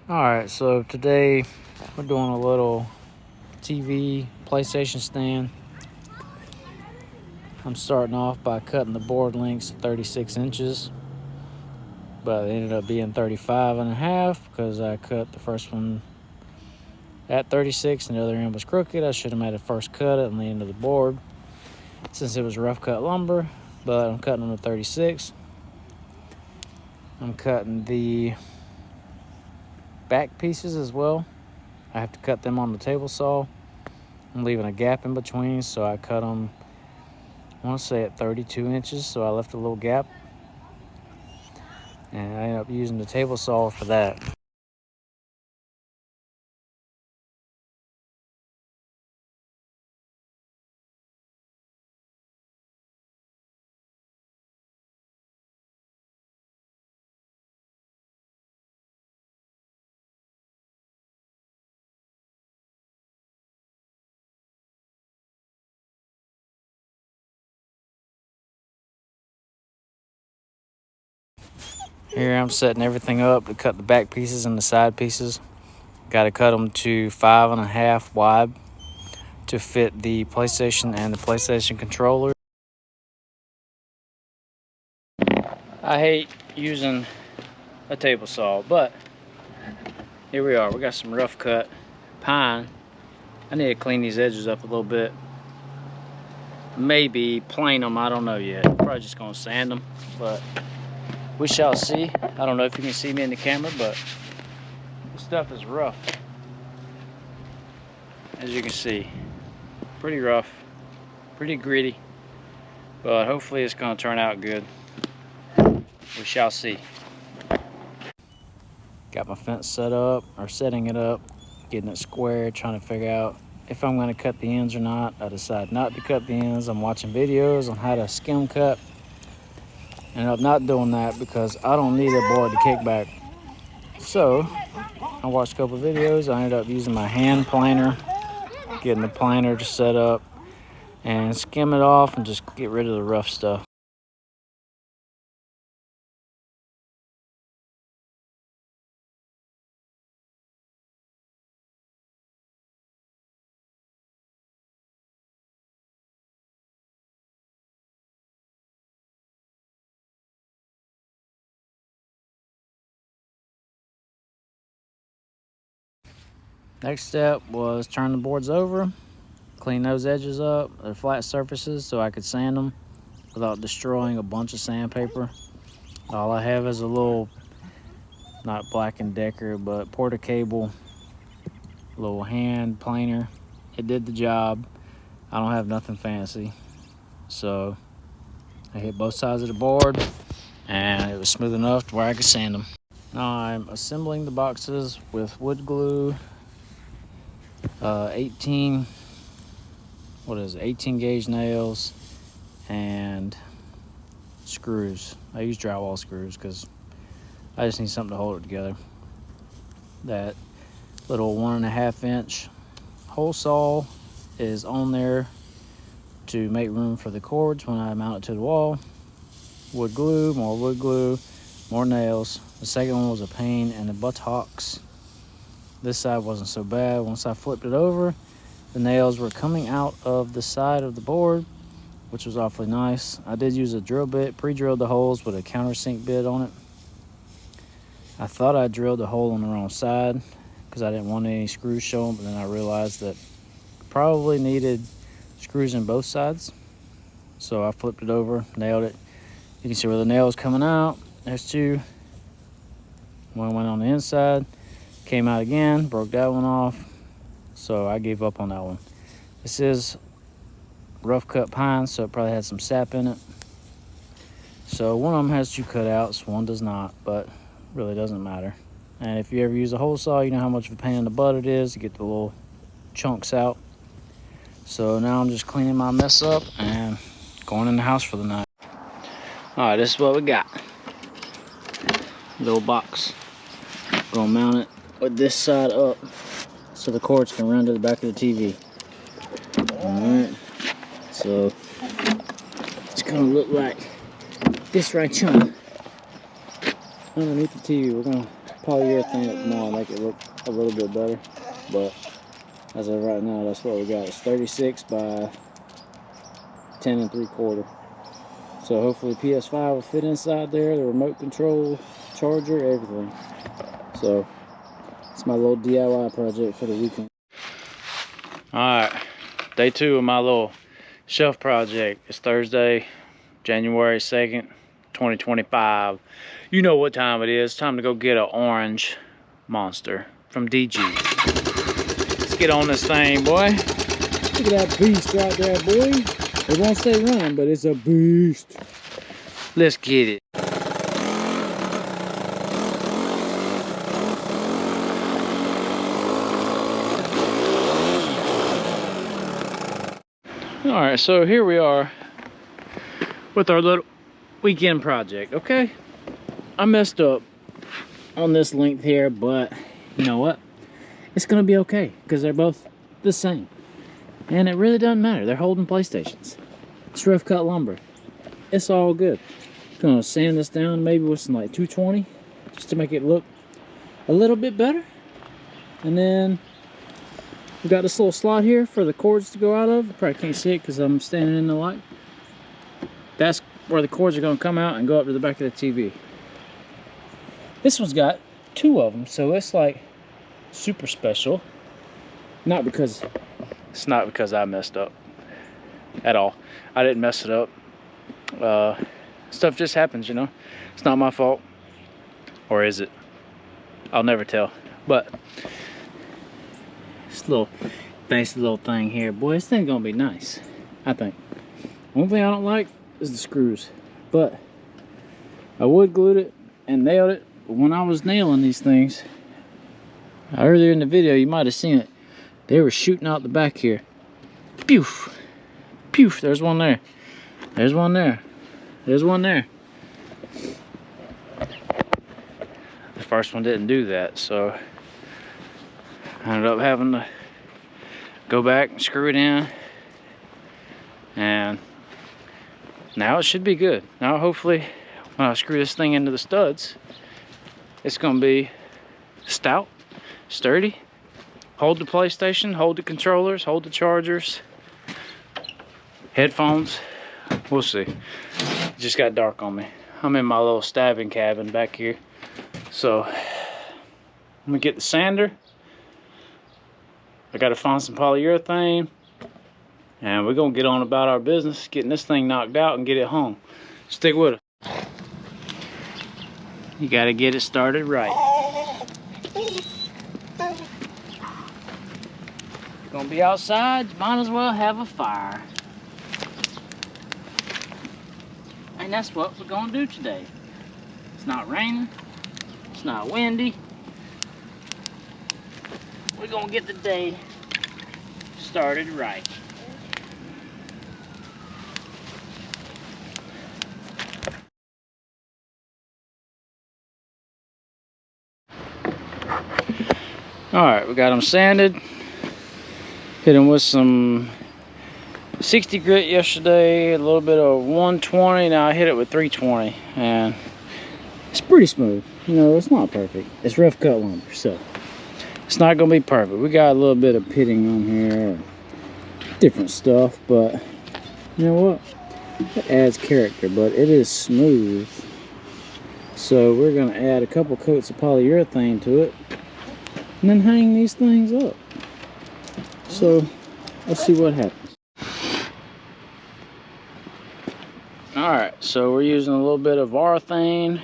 Alright, so today we're doing a little TV PlayStation stand. I'm starting off by cutting the board lengths to 36 inches, but it ended up being 35 and a half because I cut the first one at 36 and the other end was crooked. I should have made a first cut on the end of the board since it was rough cut lumber, but I'm cutting them to 36. I'm cutting the back pieces as well. I have to cut them on the table saw. I'm leaving a gap in between, so I cut them, I want to say at 32 inches, so I left a little gap. And I ended up using the table saw for that. Here I'm setting everything up to cut the back pieces and the side pieces. Got to cut them to 5.5 wide to fit the PlayStation and the PlayStation controller. I hate using a table saw, but here we are. We got some rough cut pine. I need to clean these edges up a little bit. Maybe plane them, I don't know yet. Probably just gonna sand them, but we shall see. I don't know if you can see me in the camera, but this stuff is rough. As you can see, pretty rough, pretty gritty, but hopefully it's gonna turn out good. We shall see. Got my fence set up, or setting it up, getting it square, trying to figure out if I'm gonna cut the ends or not. I decide not to cut the ends. I'm watching videos on how to skim cut. Ended up not doing that because I don't need a board to kick back. So I watched a couple of videos. I ended up using my hand planer, getting the planer to set up and skim it off and just get rid of the rough stuff. Next step was turn the boards over, clean those edges up, they're flat surfaces, so I could sand them without destroying a bunch of sandpaper. All I have is a little, not Black & Decker, but Porter Cable, little hand planer. It did the job. I don't have nothing fancy. So I hit both sides of the board and it was smooth enough to where I could sand them. Now I'm assembling the boxes with wood glue, 18 gauge nails and screws. I use drywall screws because I just need something to hold it together. That little 1.5 inch hole saw is on there to make room for the cords when I mount it to the wall. Wood glue, more nails. The second one was a pain in the buttocks. This side wasn't so bad. Once I flipped it over, the nails were coming out of the side of the board, which was awfully nice. I did use a drill bit, pre-drilled the holes with a countersink bit on it. I thought I drilled the hole on the wrong side because I didn't want any screws showing, but then I realized that probably needed screws in both sides. So I flipped it over, nailed it. You can see where the nail is coming out. There's two. One went on the inside, came out again, broke that one off. So I gave up on that one. This is rough cut pine, so it probably had some sap in it. So one of them has 2 cutouts, one does not, but really doesn't matter. And if you ever use a hole saw, you know how much of a pain in the butt it is to get the little chunks out. So now I'm just cleaning my mess up and going in the house for the night. All right, this is what we got. Little box. Gonna mount it with this side up so the cords can run to the back of the TV. All right, so it's gonna look like this right chunk. Underneath the TV, we're gonna polyurethane it tomorrow, make it look a little bit better. But as of right now, that's what we got. It's 36 by 10 3/4. So hopefully PS5 will fit inside there, the remote control, charger, everything. So it's my little DIY project for the weekend. Alright, day 2 of my little shelf project. It's Thursday, January 2nd, 2025. You know what time it is. Time to go get an orange monster from DG. Let's get on this thing, boy. Look at that beast right there, boy. It won't stay running, but it's a beast. Let's get it. Alright, so here we are with our little weekend project, okay? I messed up on this length here, but you know what? It's gonna be okay, because they're both the same. And it really doesn't matter. They're holding PlayStations. It's rough cut lumber. It's all good. Gonna sand this down maybe with some like 220 just to make it look a little bit better. And then we got this little slot here for the cords to go out of. You probably can't see it because I'm standing in the light. That's where the cords are gonna come out and go up to the back of the TV. This one's got 2 of them, so it's like super special. It's not because I messed up at all. I didn't mess it up. Stuff just happens, you know. It's not my fault. Or is it? I'll never tell. But this little fancy little thing here, boy, this thing's gonna be nice, I think. One thing I don't like is the screws, but I wood glued it and nailed it. But when I was nailing these things, earlier in the video, you might have seen it. They were shooting out the back here. Poof, poof. There's one there. There's one there. There's one there. The first one didn't do that, so I ended up having to go back and screw it in. And now it should be good. Now hopefully when I screw this thing into the studs, it's gonna be stout, sturdy, hold the PlayStation, hold the controllers, hold the chargers, headphones. We'll see. It just got dark on me. I'm in my little stabbing cabin back here. So I'm gonna get the sander. I gotta find some polyurethane. And we're gonna get on about our business, getting this thing knocked out and get it home. Stick with us. You gotta get it started right. You're gonna be outside, you might as well have a fire. And that's what we're gonna do today. It's not raining, it's not windy. We're gonna get the day started right. Alright, we got them sanded. Hit them with some 60 grit yesterday, a little bit of 120. Now I hit it with 320, and it's pretty smooth. You know, it's not perfect. It's rough cut lumber, so it's not gonna be perfect. We got a little bit of pitting on here, different stuff, but you know what? It adds character, but it is smooth. So we're gonna add a couple coats of polyurethane to it, and then hang these things up. So let's see what happens. Alright, so we're using a little bit of Varthane,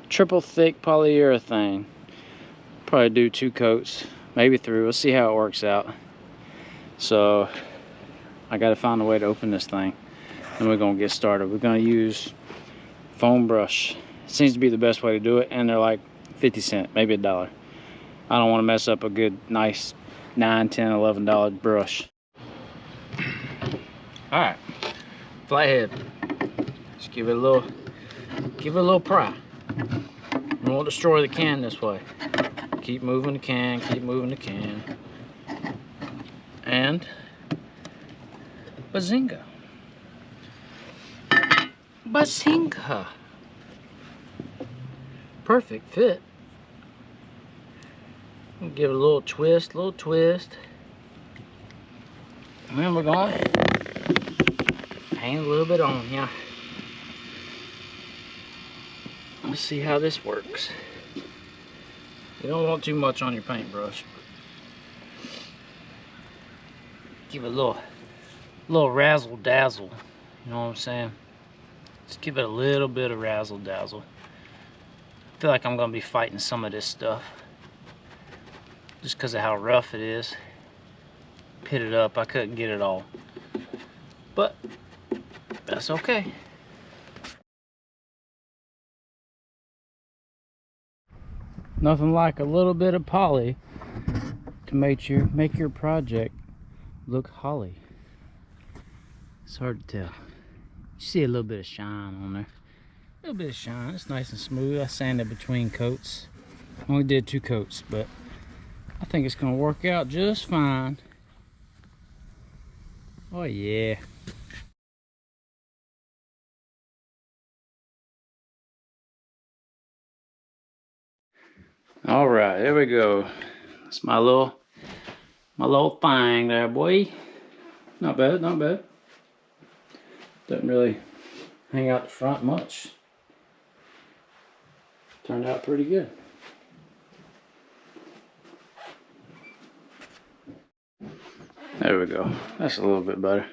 triple thick polyurethane. Probably do 2 coats, maybe 3. We'll see how it works out. So I gotta find a way to open this thing, and we're gonna get started. We're gonna use foam brush. It seems to be the best way to do it, and they're like 50 cents, maybe $1. I don't want to mess up a good, nice $9, $10, $11 brush. All right, flathead. Just give it a little pry. We won't destroy the can this way. Keep moving the can, keep moving the can. And bazinga. Bazinga. Perfect fit. Give it a little twist, And then we're going to paint a little bit on here. Let's see how this works. You don't want too much on your paintbrush. Give it a little razzle dazzle. You know what I'm saying? Just give it a little bit of razzle dazzle. I feel like I'm gonna be fighting some of this stuff just because of how rough it is. Pitted up, I couldn't get it all, but that's okay. Nothing like a little bit of poly to make your project look holly. It's hard to tell. You see a little bit of shine on there. A little bit of shine. It's nice and smooth. I sanded between coats. Only did 2 coats, but I think it's gonna work out just fine. Oh yeah. All right, there we go. That's my little thing there, boy. Not bad, not bad. Doesn't really hang out the front much. Turned out pretty good. There we go. That's a little bit better.